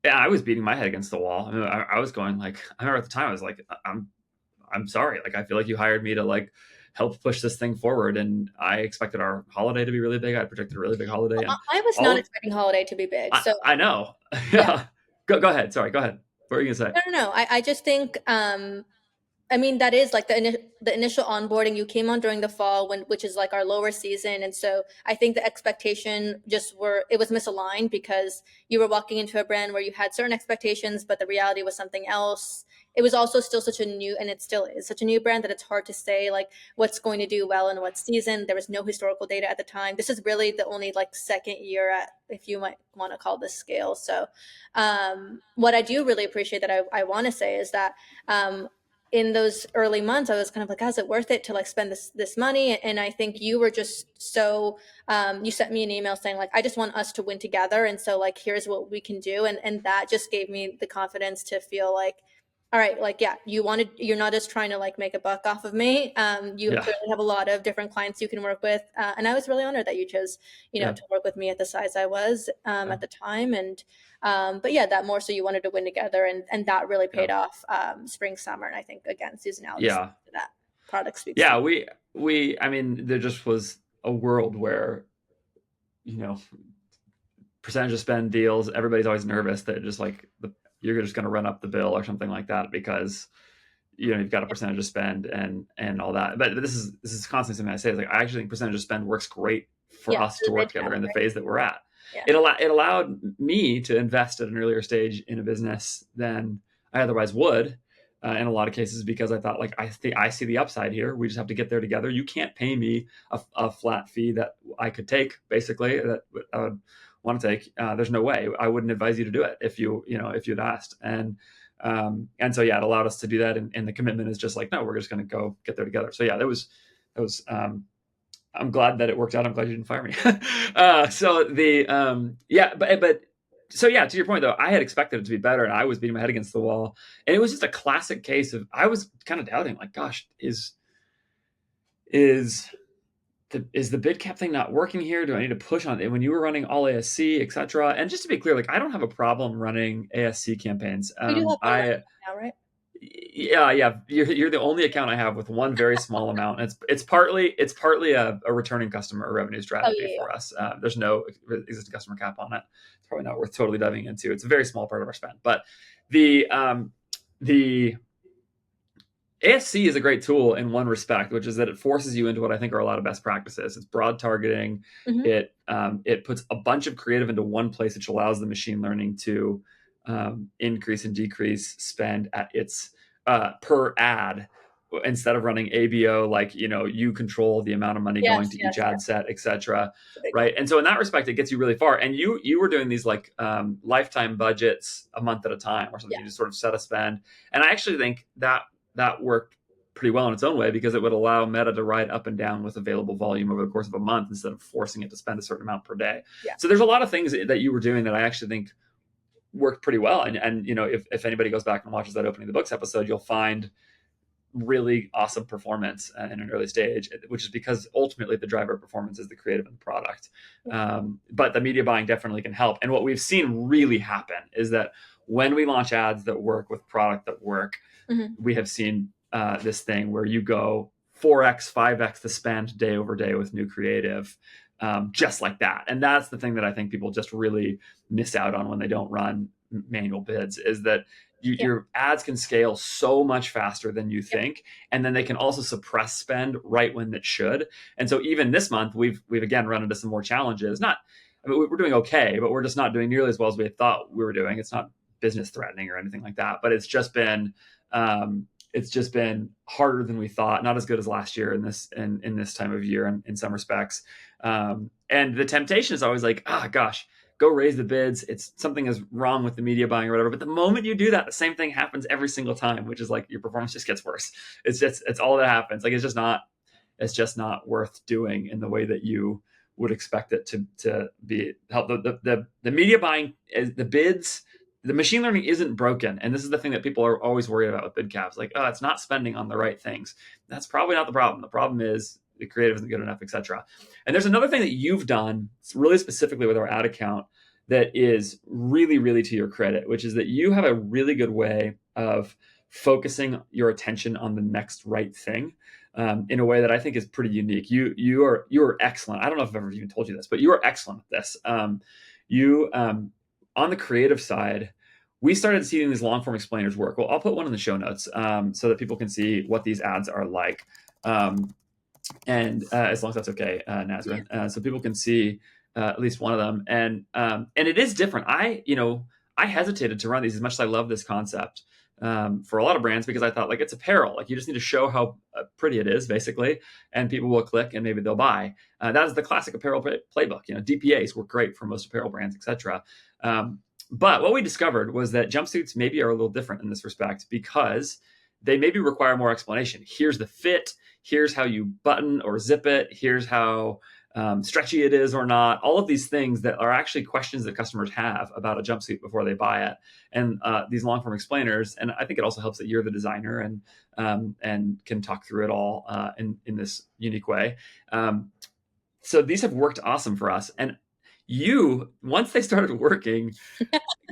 Yeah, I was beating my head against the wall. I mean, I was going like, I remember at the time I was like, I'm sorry. Like, I feel like you hired me to like help push this thing forward, and I expected our holiday to be really big. I projected a really big holiday, and I was all not of expecting holiday to be big, so I know. yeah. Yeah. Go ahead. Sorry. Go ahead. What were you gonna say? No, no, no. I just think, I mean, that is like the initial onboarding. You came on during the fall, which is like our lower season, and so I think the expectation it was misaligned because you were walking into a brand where you had certain expectations, but the reality was something else. It was also still such a new, and it still is such a new brand that it's hard to say like what's going to do well in what season. There was no historical data at the time. This is really the only like second year at, if you might want to call this scale. So, what I do really appreciate that I want to say is that, in those early months, I was kind of like, is it worth it to like spend this money? And I think you were just so, you sent me an email saying like, I just want us to win together. And so like, here's what we can do. And that just gave me the confidence to feel like, all right, like, yeah, you're not just trying to like make a buck off of me. You Yeah. clearly have a lot of different clients you can work with. And I was really honored that you chose, Yeah. to work with me at the size I was, Yeah. at the time. And, but yeah, that more so you wanted to win together, and that really Yeah. paid off, spring, summer. And I think again, seasonality speaks Yeah. to that. Product speaks to Yeah. that. We. I mean, there just was a world where you know percentage of spend deals. Everybody's always nervous that just like you're just going to run up the bill or something like that because you've got a percentage of spend and all that. But this is constantly something I say is like I actually think percentage of spend works great for Yeah, us the to work bid together cap, in the right? phase that we're at. Yeah. It allowed me to invest at an earlier stage in a business than I otherwise would. In a lot of cases, because I thought like I see the upside here. We just have to get there together. You can't pay me a flat fee that I could take, basically, that I would want to take. There's no way. I wouldn't advise you to do it if you'd asked. And so yeah, it allowed us to do that. And the commitment is just like, no, we're just going to go get there together. So yeah, that was. I'm glad that it worked out. I'm glad you didn't fire me. So the yeah, but So yeah, to your point though, I had expected it to be better, and I was beating my head against the wall, and it was just a classic case of I was kind of doubting, like, gosh, is the bid cap thing not working here? Do I need to push on it? When you were running all ASC, et cetera, and just to be clear, like I don't have a problem running ASC campaigns. We do have one now, right? Yeah, you're the only account I have with one very small amount. And it's partly a returning customer revenue strategy for us. There's no existing customer cap on it. It's probably not worth totally diving into. It's a very small part of our spend, but the ASC is a great tool in one respect, which is that it forces you into what I think are a lot of best practices. It's broad targeting. It puts a bunch of creative into one place, which allows the machine learning to increase and decrease spend at its per ad, instead of running ABO, like, you control the amount of money going to each ad set, etc. Right. And so in that respect, it gets you really far. And you were doing these like lifetime budgets a month at a time or something. You just sort of set a spend. And I actually think that worked pretty well in its own way, because it would allow Meta to ride up and down with available volume over the course of a month instead of forcing it to spend a certain amount per day. So there's a lot of things that you were doing that I actually think worked pretty well. And if anybody goes back and watches that Opening the Books episode, you'll find really awesome performance in an early stage, which is because ultimately the driver of performance is the creative and the product. But the media buying definitely can help. And what we've seen really happen is that when we launch ads that work with product that work, we have seen this thing where you go 4x, 5x the spend day over day with new creative, just like that. And that's the thing that I think people just really miss out on when they don't run manual bids, is that your ads can scale so much faster than you think. And then they can also suppress spend right when it should. And so even this month, we've again run into some more challenges. We're doing okay, but we're just not doing nearly as well as we thought we were doing. It's not business threatening or anything like that, but it's just been harder than we thought. Not as good as last year in this time of year in some respects. And the temptation is always like, gosh, go raise the bids. It's something is wrong with the media buying or whatever. But the moment you do that, the same thing happens every single time, which is like your performance just gets worse. It's all that happens. Like it's just not worth doing in the way that you would expect it to be. Help the media buying, the bids. The machine learning isn't broken. And this is the thing that people are always worried about with Bidcaps. Like, it's not spending on the right things. That's probably not the problem. The problem is the creative isn't good enough, et cetera. And there's another thing that you've done really specifically with our ad account that is really, really to your credit, which is that you have a really good way of focusing your attention on the next right thing in a way that I think is pretty unique. You are excellent. I don't know if I've ever even told you this, but you are excellent at this. On the creative side, we started seeing these long form explainers work. Well, I'll put one in the show notes so that people can see what these ads are like. And as long as that's okay, Nasrin, so people can see at least one of them. And it is different. I hesitated to run these as much as I love this concept for a lot of brands, because I thought, like, it's apparel. Like, you just need to show how pretty it is, basically, and people will click and maybe they'll buy. That is the classic apparel playbook. DPAs work great for most apparel brands, etc. But what we discovered was that jumpsuits maybe are a little different in this respect, because they maybe require more explanation. Here's the fit. Here's how you button or zip it. Here's how stretchy it is or not. All of these things that are actually questions that customers have about a jumpsuit before they buy it. And these long form explainers, and I think it also helps that you're the designer and can talk through it all in this unique way. So these have worked awesome for us. And you, once they started working,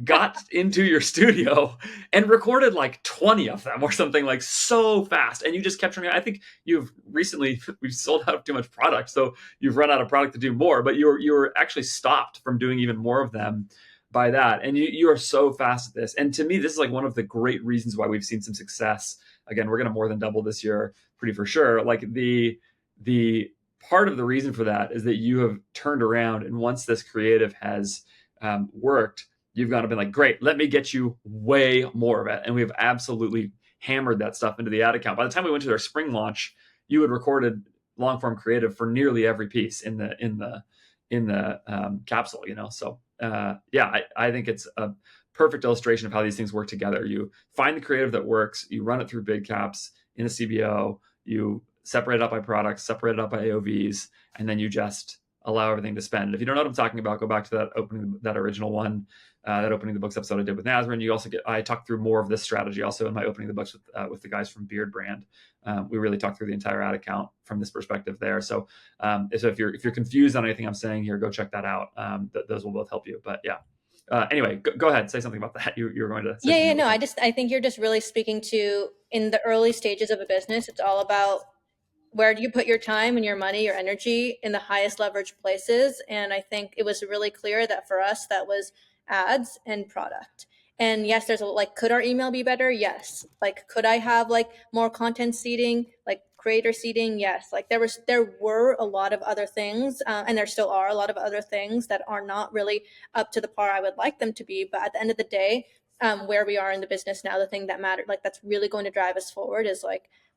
got into your studio and recorded like 20 of them or something, like so fast. And you just kept trying. I think we've sold out of too much product. So you've run out of product to do more, but you were actually stopped from doing even more of them by that. And you are so fast at this. And to me, this is like one of the great reasons why we've seen some success. Again, we're going to more than double this year, pretty for sure. Like the part of the reason for that is that you have turned around, and once this creative has worked, you've gone and been like, great, let me get you way more of it. And we've absolutely hammered that stuff into the ad account. By the time we went to our spring launch, you had recorded long form creative for nearly every piece in the capsule. So I think it's a perfect illustration of how these things work together. You find the creative that works, you run it through Bidcaps in a CBO, you separate it up by products, separate it up by AOVs, and then you just allow everything to spend. If you don't know what I'm talking about, go back to that original one, that opening the books episode I did with Nasrin. You also I talked through more of this strategy also in my opening the books with the guys from Beard Brand. We really talked through the entire ad account from this perspective there. So if you're confused on anything I'm saying here, go check that out. Those will both help you. But yeah. Anyway, go ahead. Say something about that. You were going to say Yeah. No, I think you're just really speaking to, in the early stages of a business, it's all about where do you put your time and your money, your energy in the highest leverage places. And I think it was really clear that for us, that was ads and product. And yes, there's could our email be better? Yes. Could I have more content seeding, creator seeding? Yes. There were a lot of other things, and there still are a lot of other things that are not really up to the par I would like them to be. But at the end of the day, where we are in the business now, the thing that mattered, that's really going to drive us forward is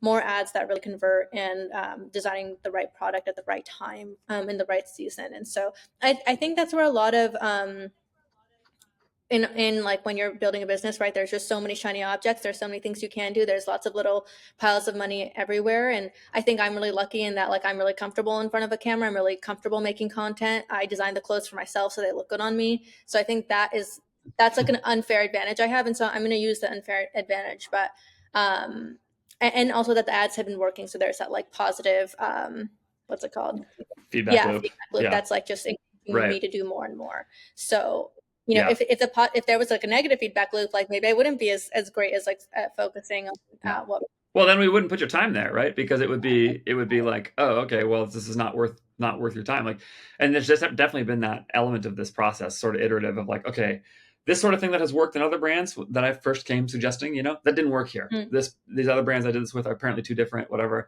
more ads that really convert, and designing the right product at the right time, in the right season. And so I think that's where a lot of in when you're building a business, right, there's just so many shiny objects, there's so many things you can do, there's lots of little piles of money everywhere. And I think I'm really lucky in that I'm really comfortable in front of a camera, I'm really comfortable making content, I design the clothes for myself so they look good on me. So I think that's an unfair advantage I have, and so I'm going to use the unfair advantage. But and also that the ads have been working, so there's that positive what's it called, feedback loop. Feedback loop. Yeah. That's just encouraging me to do more and more. So if there was a negative feedback loop, maybe I wouldn't be as great as focusing on what. Well, then we wouldn't put your time there, right? Because it would be oh, okay, well, this is not worth your time. And there's just definitely been that element of this process, sort of iterative of okay, this sort of thing that has worked in other brands that I first came suggesting, that didn't work here. These other brands I did this with are apparently too different, whatever.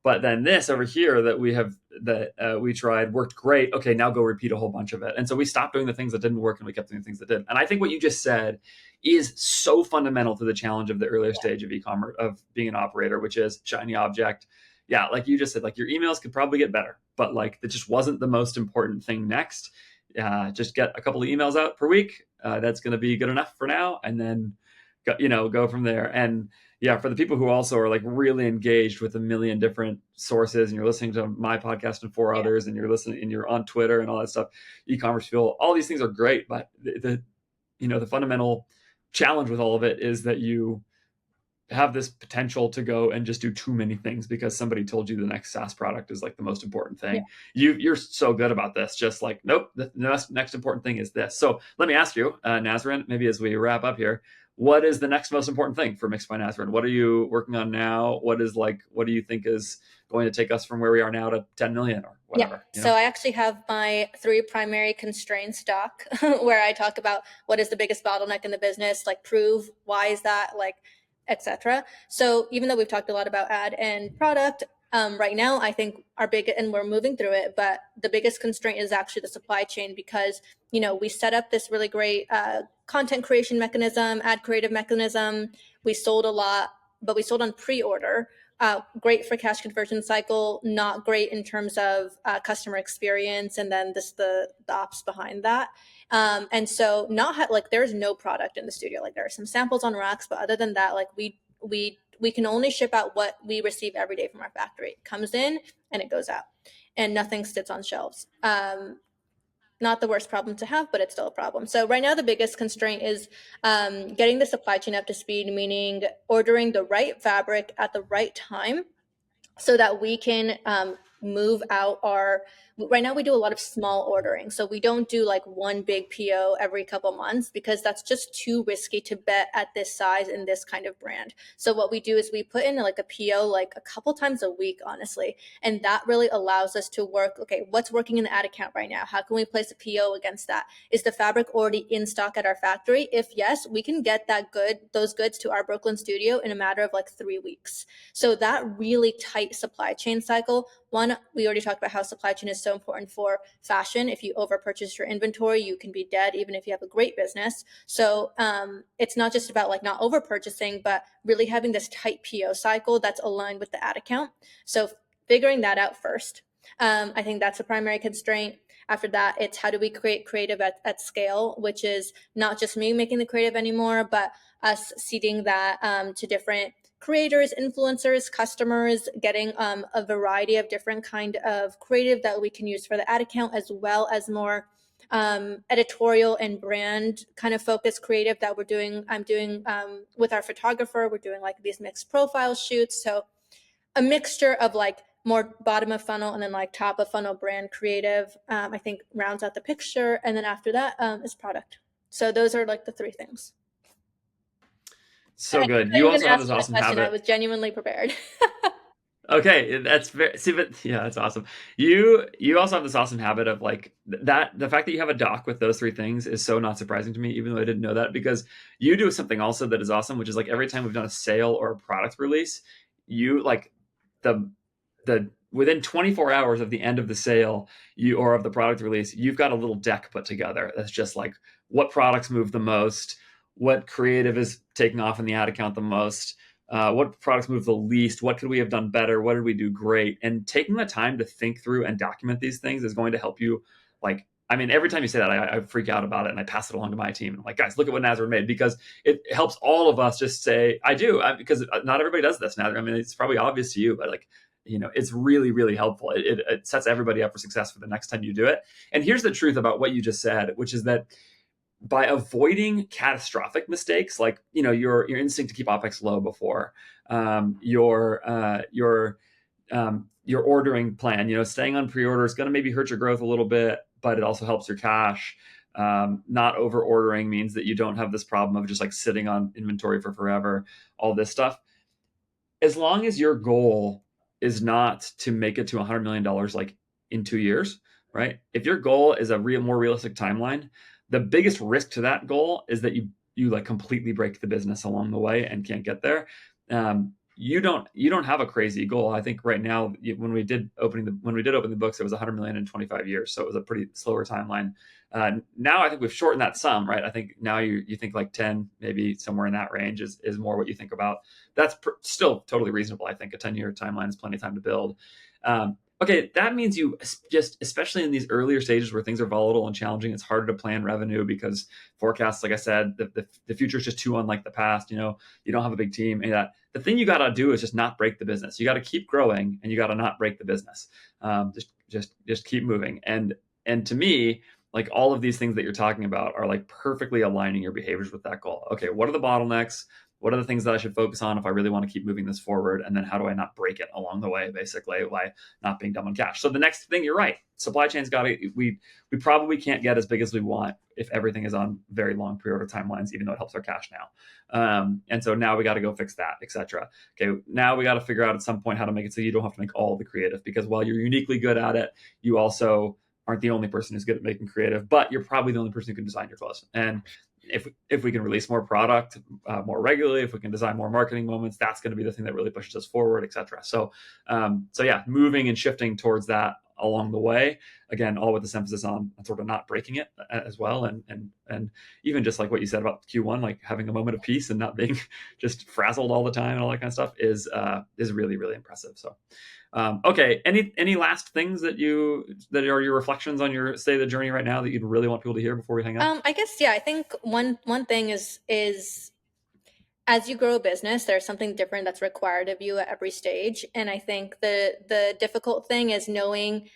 But then this over here that we tried worked great. Okay, now go repeat a whole bunch of it. And so we stopped doing the things that didn't work and we kept doing the things that did. And I think what you just said is so fundamental to the challenge of the earlier stage of e-commerce, of being an operator, which is shiny object. Yeah, like you just said, your emails could probably get better, but that just wasn't the most important thing next. Just get a couple of emails out per week. That's going to be good enough for now. And then go from there. And yeah, for the people who also are really engaged with a million different sources, and you're listening to my podcast and four others, and you're listening and you're on Twitter and all that stuff, e-commerce fuel, all these things are great. But the fundamental challenge with all of it is that you have this potential to go and just do too many things because somebody told you the next SaaS product is the most important thing. You're so good about this, just nope, the next important thing is this. So let me ask you, Nasrin, maybe as we wrap up here, what is the next most important thing for Mixed by Nasrin? What are you working on now? What do you think is going to take us from where we are now to 10 million or whatever? So I actually have my 3 primary constraints doc where I talk about what is the biggest bottleneck in the business, prove why is that, etc. So even though we've talked a lot about ad and product, right now I think and we're moving through it, but the biggest constraint is actually the supply chain, because we set up this really great content creation mechanism, ad creative mechanism. We sold a lot, but we sold on pre-order. Great for cash conversion cycle, not great in terms of customer experience, and then the ops behind that. And so there's no product in the studio. There are some samples on racks, but other than that, we can only ship out what we receive every day from our factory. It comes in and it goes out, and nothing sits on shelves. Not the worst problem to have, but it's still a problem. So right now, the biggest constraint is getting the supply chain up to speed, meaning ordering the right fabric at the right time so that we can move out right now we do a lot of small ordering. So we don't do one big PO every couple months, because that's just too risky to bet at this size in this kind of brand. So what we do is we put in a PO a couple times a week, honestly. And that really allows us to work, okay, what's working in the ad account right now? How can we place a PO against that? Is the fabric already in stock at our factory? If yes, we can get those goods to our Brooklyn studio in a matter of 3 weeks. So that really tight supply chain cycle. One, we already talked about how supply chain is so important for fashion. If you over purchase your inventory, you can be dead even if you have a great business. So it's not just about not over purchasing, but really having this tight PO cycle that's aligned with the ad account. So figuring that out first. I think that's a primary constraint. After that, it's how do we create creative at scale, which is not just me making the creative anymore, but us seeding that to different creators, influencers, customers, getting a variety of different kind of creative that we can use for the ad account, as well as more editorial and brand kind of focused creative that I'm doing with our photographer. We're doing like these mixed profile shoots. So a mixture of like more bottom of funnel and then like top of funnel brand creative, I think rounds out the picture. And then after that is product. So those are like the three things. So good. You You were going also to have ask this me that awesome question. I habit. was genuinely prepared. Okay, that's very see, but yeah, that's awesome. You also have this awesome habit of like that. The fact that you have a doc with those three things is so not surprising to me, even though I didn't know that, because you do something also that is awesome, which is like every time we've done a sale or a product release, you like the the within 24 hours of the end of the sale, you or of the product release, you've got a little deck put together that's just like what products move the most, what creative is taking off in the ad account the most, what products move the least, what could we have done better, what did we do great, and taking the time to think through and document these things is going to help you. Like, I mean, every time you say that, I freak out about it and I pass it along to my team. And I'm like, guys, look at what Nasrin made, because it helps all of us just say, because not everybody does this, Nasrin. I mean, it's probably obvious to you, but like, it's really, really helpful. It sets everybody up for success for the next time you do it. And here's the truth about what you just said, which is that by avoiding catastrophic mistakes, like your instinct to keep OpEx low before, your ordering plan, staying on pre-order is going to maybe hurt your growth a little bit, but it also helps your cash. Not over ordering means that you don't have this problem of just like sitting on inventory for forever. All this stuff, as long as your goal is not to make it to $100 million like in 2 years, right? If your goal is a more realistic timeline, the biggest risk to that goal is that you like completely break the business along the way and can't get there. You don't have a crazy goal. I think right now, when we did open the books, it was 100 million in 25 years, so it was a pretty slower timeline. Now I think we've shortened that some, right? I think now you think like 10, maybe somewhere in that range is more what you think about. That's still totally reasonable. I think a 10-year timeline is plenty of time to build. Okay, that means you just, especially in these earlier stages where things are volatile and challenging, it's harder to plan revenue because forecasts, like I said, the future is just too unlike the past. You don't have a big team, and that the thing you got to do is just not break the business. You got to keep growing, and you got to not break the business. Just keep moving. And to me, like all of these things that you're talking about are like perfectly aligning your behaviors with that goal. Okay, what are the bottlenecks? What are the things that I should focus on if I really want to keep moving this forward? And then how do I not break it along the way, basically, by not being dumb on cash? So the next thing, you're right. Supply chain's got to, we probably can't get as big as we want if everything is on very long pre-order timelines, even though it helps our cash now. And so now we got to go fix that, etc. Okay, now we got to figure out at some point how to make it so you don't have to make all the creative, because while you're uniquely good at it, you also aren't the only person who's good at making creative, but you're probably the only person who can design your clothes. And if we can release more product more regularly, if we can design more marketing moments, that's going to be the thing that really pushes us forward, etc. So yeah, moving and shifting towards that along the way, again, all with this emphasis on sort of not breaking it as well, and even just like what you said about Q1, like having a moment of peace and not being just frazzled all the time and all that kind of stuff is really, really impressive. So okay, any last things that are your reflections on your state of the journey right now that you'd really want people to hear before we hang up? I guess, yeah, I think one thing is as you grow a business, there's something different that's required of you at every stage. And I think the difficult thing is knowing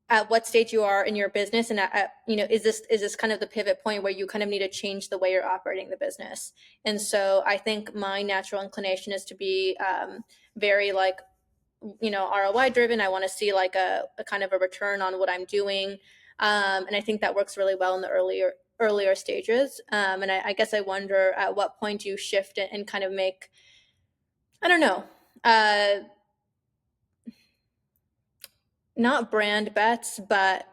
at what stage you are in your business, and is this kind of the pivot point where you kind of need to change the way you're operating the business. And so I think my natural inclination is to be very like ROI driven. I want to see like a kind of a return on what I'm doing, and I think that works really well in the earlier stages. And I guess I wonder at what point you shift and kind of make, I don't know, not brand bets, but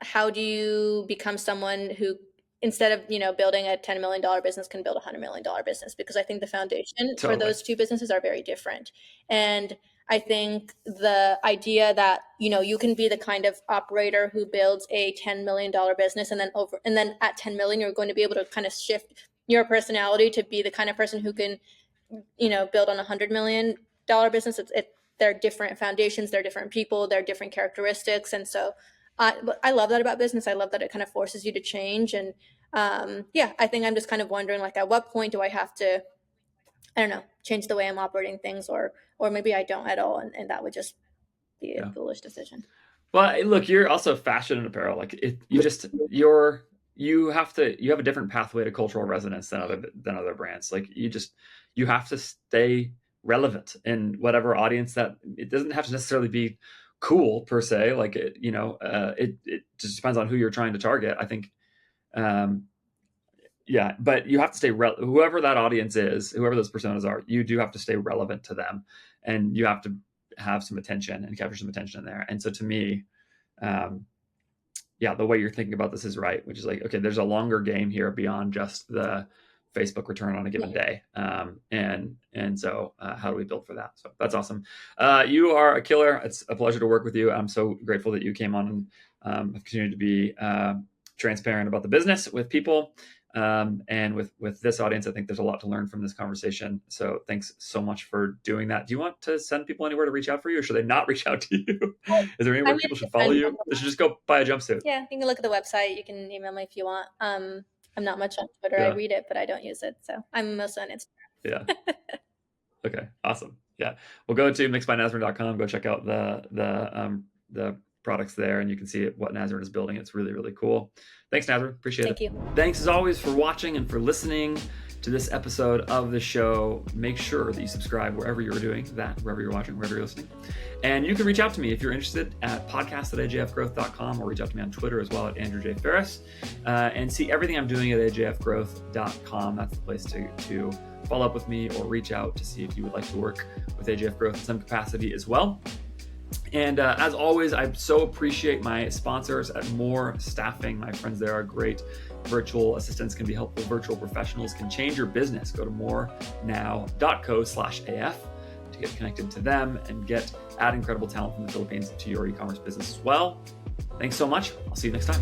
how do you become someone who, instead of building a $10 million business, can build a $100 million business? Because I think the foundation for Totally. those two businesses are very different. And I think the idea that you can be the kind of operator who builds a $10 million business, and then at 10 million you're going to be able to kind of shift your personality to be the kind of person who can build on $100 million business. They're different foundations, they're different people, they're different characteristics. And so I love that about business. I love that it kind of forces you to change. And yeah, I think I'm just kind of wondering, like, at what point do I have to I don't know, change the way I'm operating things, or maybe I don't at all, and that would just be a foolish decision. Well, look, you're also fashion and apparel. Like you have a different pathway to cultural resonance than other brands. Like you have to stay relevant in whatever audience that it doesn't have to necessarily be cool per se. Like it just depends on who you're trying to target. I think, yeah, but you have to stay whoever that audience is, whoever those personas are, you do have to stay relevant to them, and you have to have some attention and capture some attention in there. And so to me, the way you're thinking about this is right, which is like, okay, there's a longer game here beyond just the Facebook return on a given day. And so how do we build for that? So that's awesome. You are a killer. It's a pleasure to work with you. I'm so grateful that you came on and have continued to be transparent about the business with people. And with this audience, I think there's a lot to learn from this conversation. So thanks so much for doing that. Do you want to send people anywhere to reach out for you, or should they not reach out to you? Is there anywhere people should follow you? They should just go buy a jumpsuit. Yeah, you can look at the website. You can email me if you want. I'm not much on Twitter. I read it, but I don't use it. So I'm mostly on Instagram. Yeah. Okay. Awesome. Yeah. We'll go to mixedbynasrin.com. Go check out the products there, and you can see what Nasrin is building. It's really, really cool. Thanks, Nasrin. Appreciate it. Thank you. Thanks as always for watching and for listening to this episode of the show. Make sure that you subscribe wherever you're doing that, wherever you're watching, wherever you're listening. And you can reach out to me if you're interested at podcast@ajfgrowth.com, or reach out to me on Twitter as well at Andrew J. Faris, and see everything I'm doing at ajfgrowth.com. That's the place to follow up with me or reach out to see if you would like to work with AJF Growth in some capacity as well. And as always, I so appreciate my sponsors at More Staffing. My friends there are great. Virtual assistants can be helpful. Virtual professionals can change your business. Go to morenow.co/AF to get connected to them and add incredible talent from the Philippines to your e-commerce business as well. Thanks so much. I'll see you next time.